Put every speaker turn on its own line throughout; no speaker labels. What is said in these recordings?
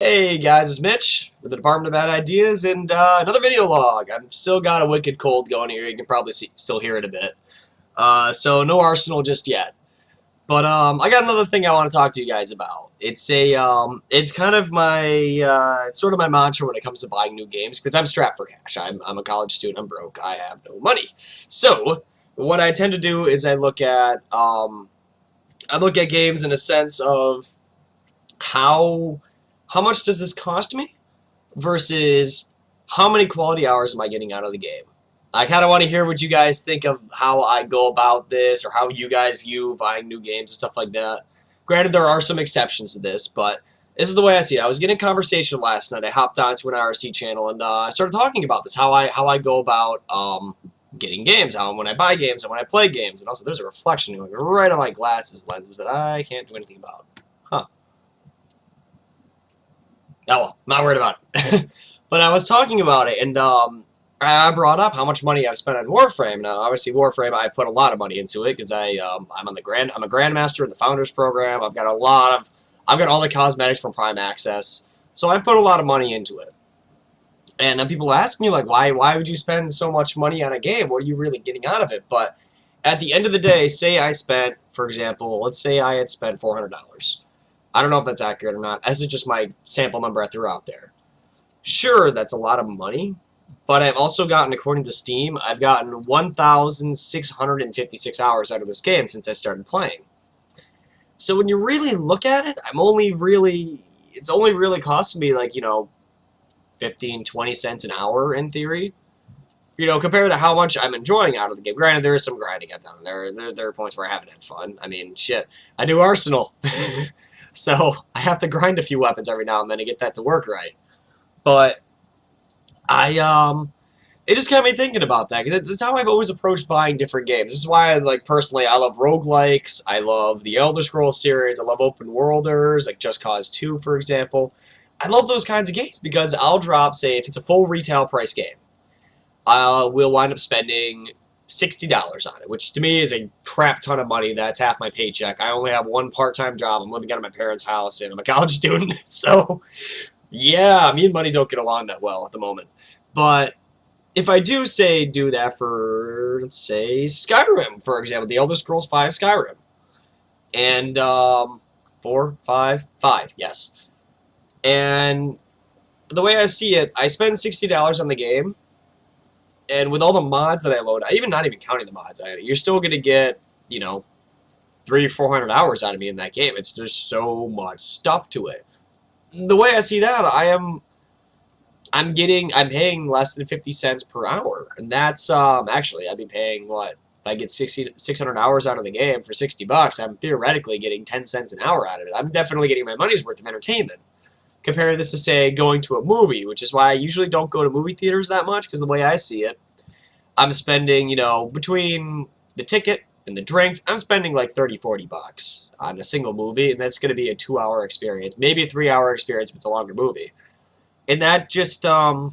Hey guys, it's Mitch with the Department of Bad Ideas and another video log. I've still got a wicked cold going here. You can probably still hear it a bit. So no Arsenal just yet. But I got another thing I want to talk to you guys about. It's kind of my it's sort of my mantra when it comes to buying new games because I'm strapped for cash. I'm a college student. I'm broke. I have no money. So what I tend to do is I look at games in a sense of how much does this cost me versus how many quality hours am I getting out of the game. I kind of want to hear what you guys think of how I go about this or how you guys view buying new games and stuff like that. Granted, there are some exceptions to this, but this is the way I see it. I was getting a conversation last night. I hopped onto an IRC channel and I started talking about this, how I go about getting games, when I buy games and when I play games. And also there's a reflection right on my glasses lenses that I can't do anything about. Huh. Oh well, not worried about it. But I was talking about it, and I brought up how much money I've spent on Warframe. Now, obviously, Warframe, I put a lot of money into it because I'm a grandmaster in the Founders Program. I've got all the cosmetics from Prime Access, so I put a lot of money into it. And then people ask me like, why would you spend so much money on a game? What are you really getting out of it? But at the end of the day, say I spent, for example, let's say I had spent $400. I don't know if that's accurate or not. This is just my sample number I threw out there. Sure, that's a lot of money, but I've also gotten, according to Steam, I've gotten 1,656 hours out of this game since I started playing. So when you really look at it, it's only really costing me like, 15, 20 cents an hour in theory. Compared to how much I'm enjoying out of the game. Granted, there is some grinding I've done. There are points where I haven't had fun. I mean, shit, I do Arsenal. So I have to grind a few weapons every now and then to get that to work right. But it just got me thinking about that because it's how I've always approached buying different games. This is why, personally, I love roguelikes. I love the Elder Scrolls series. I love open worlders, like Just Cause 2, for example. I love those kinds of games because I'll drop, say, if it's a full retail price game, we'll wind up spending $60 on it, which to me is a crap ton of money. That's half my paycheck. I only have one part-time job. I'm living out of my parents' house, and I'm a college student. So, yeah, me and money don't get along that well at the moment. But if I do that for, let's say, Skyrim, for example, the Elder Scrolls 5 Skyrim, and 5, yes. And the way I see it, I spend $60 on the game. And with all the mods that I load, not even counting the mods, you're still going to get, 300 or 400 hours out of me in that game. It's just so much stuff to it. The way I see that, I'm paying less than 50 cents per hour. And that's, actually, I'd be paying, what? If I get 600 hours out of the game for $60, I'm theoretically getting 10 cents an hour out of it. I'm definitely getting my money's worth of entertainment. Compare this to, say, going to a movie, which is why I usually don't go to movie theaters that much, because the way I see it, I'm spending, between the ticket and the drinks, I'm spending like $30, $40 on a single movie, and that's going to be a 2-hour experience, maybe a 3-hour experience if it's a longer movie. And that just, there's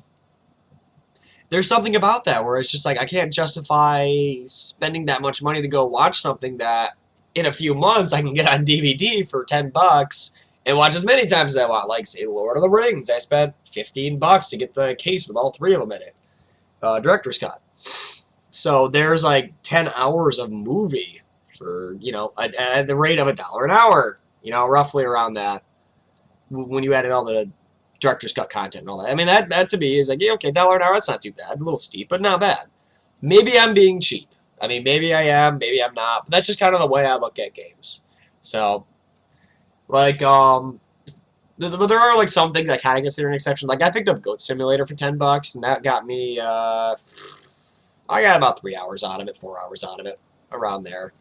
something about that where it's just like I can't justify spending that much money to go watch something that in a few months I can get on DVD for $10 and watch as many times as I want. Like, say, Lord of the Rings. I spent $15 to get the case with all 3 of them in it. Director's cut. So there's like 10 hours of movie for, at the rate of $1 an hour. Roughly around that. When you added all the director's cut content and all that. I mean, that to me is like, yeah, okay, $1 an hour, that's not too bad. A little steep, but not bad. Maybe I'm being cheap. I mean, maybe I am, maybe I'm not. But that's just kind of the way I look at games. So, but there are like some things I kind of consider an exception. Like I picked up Goat Simulator for $10, and that got me. I got about 3 hours out of it, 4 hours out of it, around there.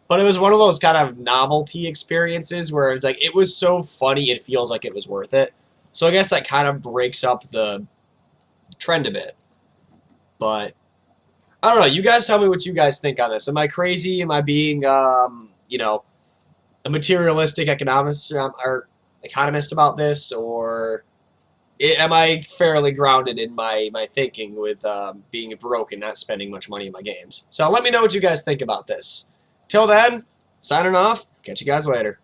But it was one of those kind of novelty experiences where it was like it was so funny it feels like it was worth it. So I guess that kind of breaks up the trend a bit. But I don't know. You guys tell me what you guys think on this. Am I crazy? Am I being a materialistic economist or economist about this, or am I fairly grounded in my thinking with being broke and not spending much money in my games? So let me know what you guys think about this. Till then, signing off. Catch you guys later.